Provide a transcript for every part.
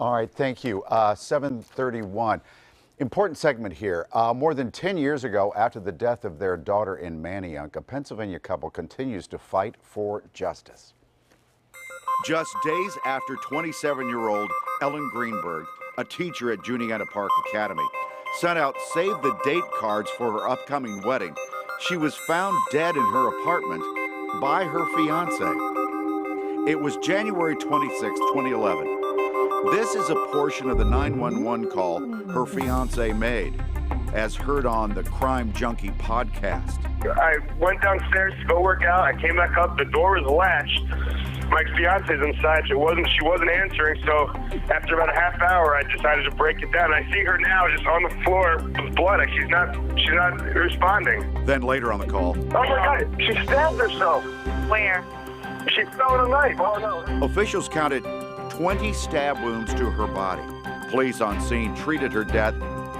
All right, thank you. 7:31. Important segment here. More than 10 years ago, after the death of their daughter in Manayunk, a Pennsylvania couple continues to fight for justice. Just days after 27-year-old Ellen Greenberg, a teacher at Juniata Park Academy, sent out save-the-date cards for her upcoming wedding, she was found dead in her apartment by her fiancé. It was January 26, 2011. This is a portion of the 911 call her fiancé made, as heard on the Crime Junkie podcast. I went downstairs to go work out. I came back up. The door was latched. My fiance's inside. She wasn't answering. So after about a half hour, I decided to break it down. I see her now just on the floor with blood. She's not responding. Then later on the call, oh my God, she stabbed herself. Where? She fell with a knife. Oh no. Officials counted 20 stab wounds to her body. Police on scene treated her death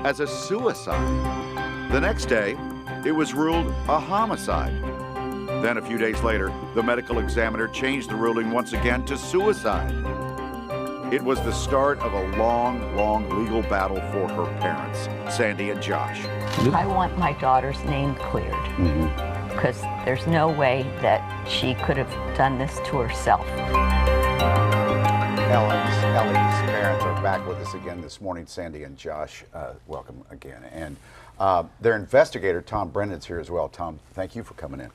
as a suicide. The next day, it was ruled a homicide. Then a few days later, the medical examiner changed the ruling once again to suicide. It was the start of a long, long legal battle for her parents, Sandy and Josh. I want my daughter's name cleared because there's no way that she could have done this to herself. Ellie's parents are back with us again this morning. Sandy and Josh, welcome again. And their investigator, Tom Brennan's here as well. Tom, thank you for coming in.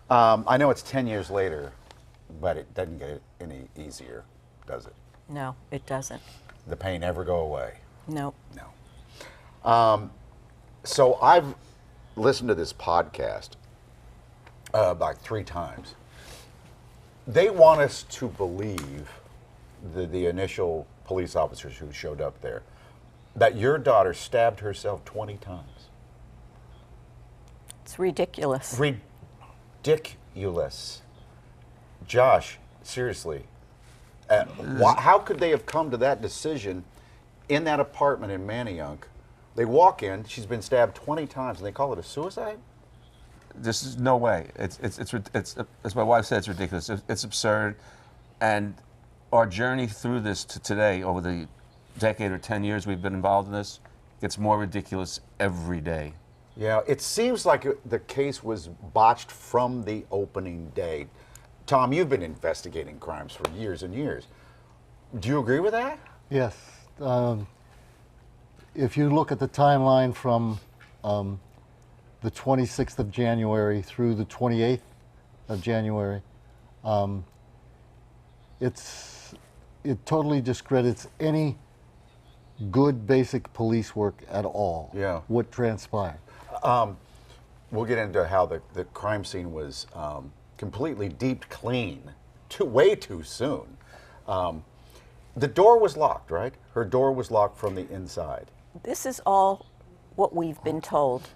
I know it's 10 years later, but it doesn't get any easier, does it? No, it doesn't. The pain ever go away? No. No. So I've listened to this podcast like 3 times. They want us to believe, the initial police officers who showed up there, that your daughter stabbed herself 20 times. It's ridiculous. Ridiculous. Josh, seriously, how could they have come to that decision in that apartment in Manayunk? They walk in, she's been stabbed 20 times, and they call it a suicide? This is no way. It's as my wife said, it's ridiculous. It's absurd, and our journey through this to today, over the decade or 10 years we've been involved in this, gets more ridiculous every day. Yeah, it seems like the case was botched from the opening day. Tom, you've been investigating crimes for years and years. Do you agree with that? Yes. If you look at the timeline from the 26th of January through the 28th of January, it totally discredits any good basic police work at all. Yeah. What transpired. We'll get into how the crime scene was completely deep clean way too soon. The door was locked, right? Her door was locked from the inside. This is all what we've been told.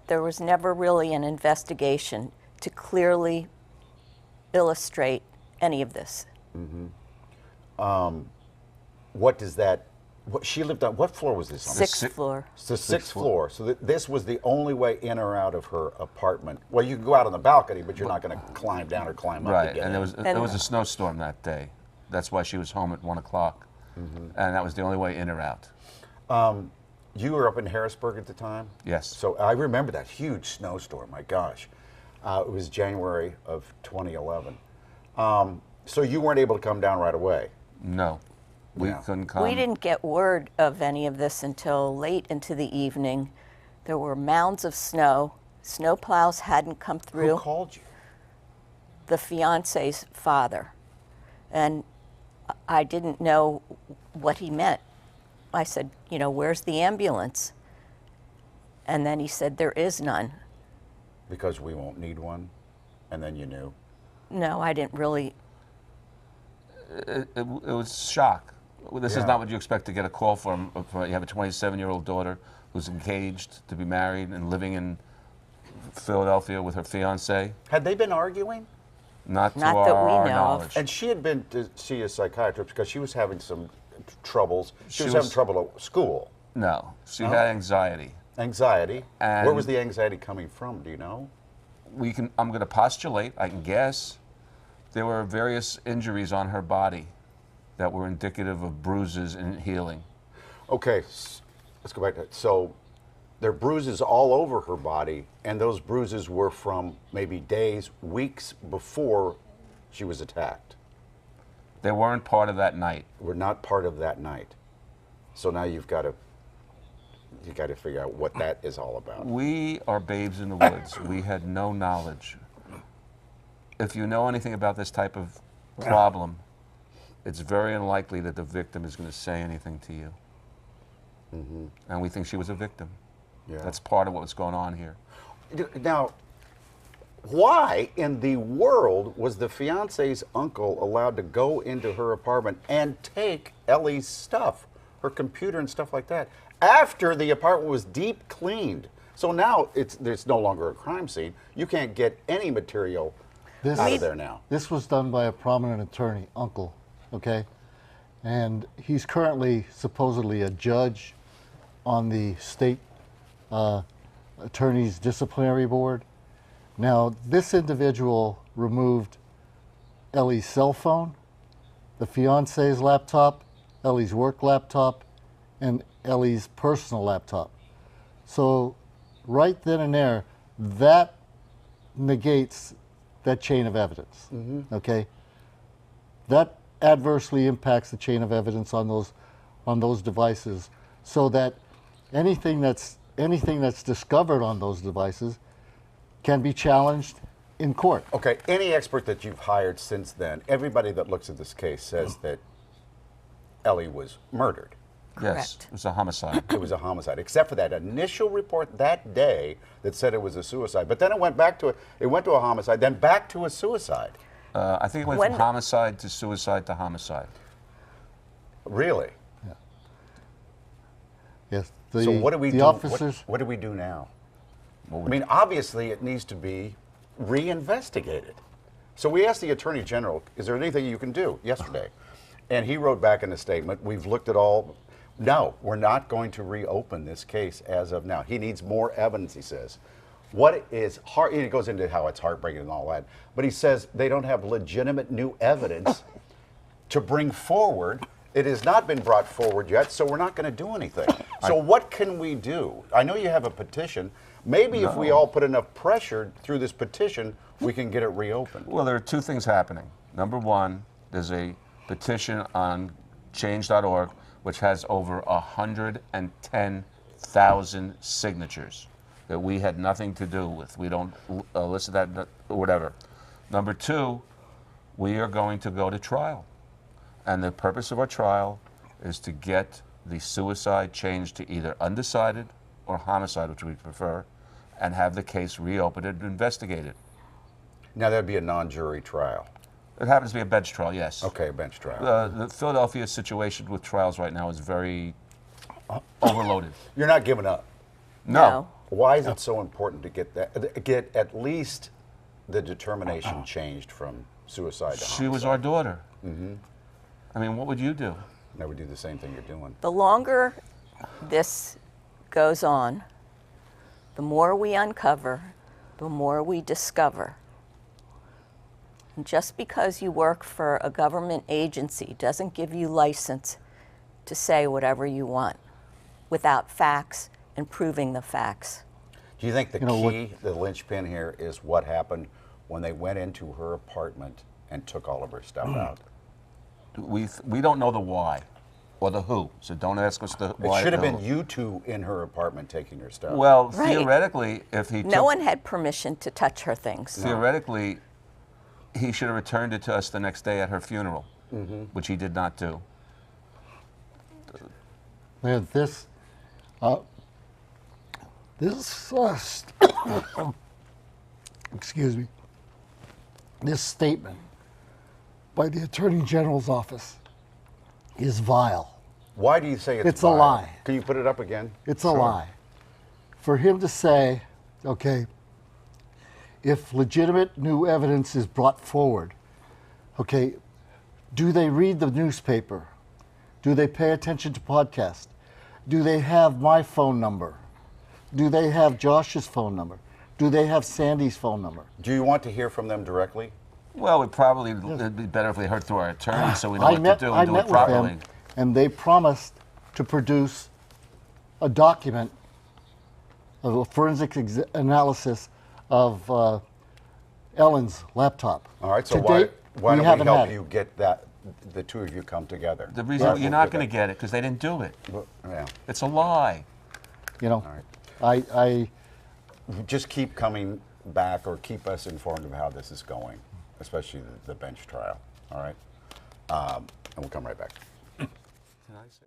There was never really an investigation to clearly illustrate any of this. What does that? She lived on what floor was this on? Sixth floor. The sixth floor. So this was the only way in or out of her apartment. Well, you can go out on the balcony, but you're not going to climb down or climb up. Right, to get and in. there was a snowstorm that day. That's why she was home at 1 o'clock, and that was the only way in or out. You were up in Harrisburg at the time? Yes. So I remember that huge snowstorm, my gosh. It was January of 2011. So you weren't able to come down right away? No, we Yeah. couldn't come. We didn't get word of any of this until late into the evening. There were mounds of snow. Snow plows hadn't come through. Who called you? The fiancé's father. And I didn't know what he meant. I said, where's the ambulance? And then he said, there is none. Because we won't need one? And then you knew? No, I didn't really. It was shock. This Yeah. is not what you expect to get a call from. You have a 27-year-old daughter who's engaged to be married and living in Philadelphia with her fiancé. Had they been arguing? Not to Not that we our know of. knowledge. And she had been to see a psychiatrist because she was having some troubles. She was She was- having trouble at school. No, she No? had anxiety. Anxiety. And- Where was the anxiety coming from? Do you know? I'm going to postulate, I can guess, there were various injuries on her body that were indicative of bruises and healing. Okay, let's go back to that. So there are bruises all over her body, and those bruises were from maybe days, weeks before she was attacked. They weren't part of that night. Were not part of that night. So now you got to figure out what that is all about. We are babes in the woods. We had no knowledge. If you know anything about this type of problem, it's very unlikely that the victim is going to say anything to you. And we think she was a victim. Yeah. That's part of what's going on here. Now, why in the world was the fiance's uncle allowed to go into her apartment and take Ellie's stuff, her computer and stuff like that, after the apartment was deep cleaned? So now there's no longer a crime scene. You can't get any material out of there now. This was done by a prominent attorney, uncle, okay? And he's currently supposedly a judge on the state attorney's disciplinary board. Now, this individual removed Ellie's cell phone, the fiance's laptop, Ellie's work laptop, and Ellie's personal laptop. So right then and there, that negates that chain of evidence, okay? That adversely impacts the chain of evidence on those devices, so that anything that's discovered on those devices can be challenged in court. Okay, any expert that you've hired since then, everybody that looks at this case says that Ellie was murdered. Yes, Correct. it was a homicide. It was a homicide, except for that initial report that day that said it was a suicide. But then it went to a homicide, then back to a suicide. I think it went from homicide to suicide to homicide. Really? Yes. So what do we do? Officers, What do we do now? I mean, obviously it needs to be reinvestigated. So we asked the Attorney General, is there anything you can do yesterday? And he wrote back in a statement, we've looked at all. No, we're not going to reopen this case as of now. He needs more evidence, he says. What is hard, he goes into how it's heartbreaking and all that, but he says they don't have legitimate new evidence to bring forward. It has not been brought forward yet, so we're not going to do anything. So what can we do? I know you have a petition. Maybe if we all put enough pressure through this petition, we can get it reopened. Well, there are two things happening. Number one, there's a petition on change.org which has over 110,000 signatures that we had nothing to do with. We don't listen to that or whatever. Number two, we are going to go to trial. And the purpose of our trial is to get the suicide changed to either undecided or homicide, which we prefer, and have the case reopened and investigated. Now that'd be a non-jury trial. It happens to be a bench trial, yes. Okay, a bench trial. The Philadelphia situation with trials right now is very overloaded. You're not giving up. No. Why is it so important to get at least the determination changed from suicide to homicide? She was our daughter. I mean, what would you do? I would do the same thing you're doing. The longer this goes on, the more we uncover, the more we discover. And just because you work for a government agency doesn't give you license to say whatever you want without facts and proving the facts. Do you think the the linchpin here, is what happened when they went into her apartment and took all of her stuff out? We don't know the why or the who, so don't ask us the why. It should have the been who. you two in her apartment taking her stuff. Well, Right. theoretically, if he No one had permission to touch her things. theoretically, he should have returned it to us the next day at her funeral, which he did not do. man, excuse me, this statement by the Attorney General's office is vile. Why do you say it's It's a vile? lie. Can you put it up again? It's a lie. For him to say, okay, if legitimate new evidence is brought forward, okay, do they read the newspaper? Do they pay attention to podcasts? Do they have my phone number? Do they have Josh's phone number? Do they have Sandy's phone number? Do you want to hear from them directly? Well, it'd be better if we heard through our attorney so we know I what met, to do I and do met it with properly. them, and they promised to produce a document of a forensic analysis of Ellen's laptop. All right, so To why date, don't we haven't had help it. you get that, the two of you come together? The reason you're not going to get it because they didn't do it. Well, yeah. It's a lie. You know, All I Just keep coming back or keep us informed of how this is going, especially the bench trial. All right? And we'll come right back. Can I say-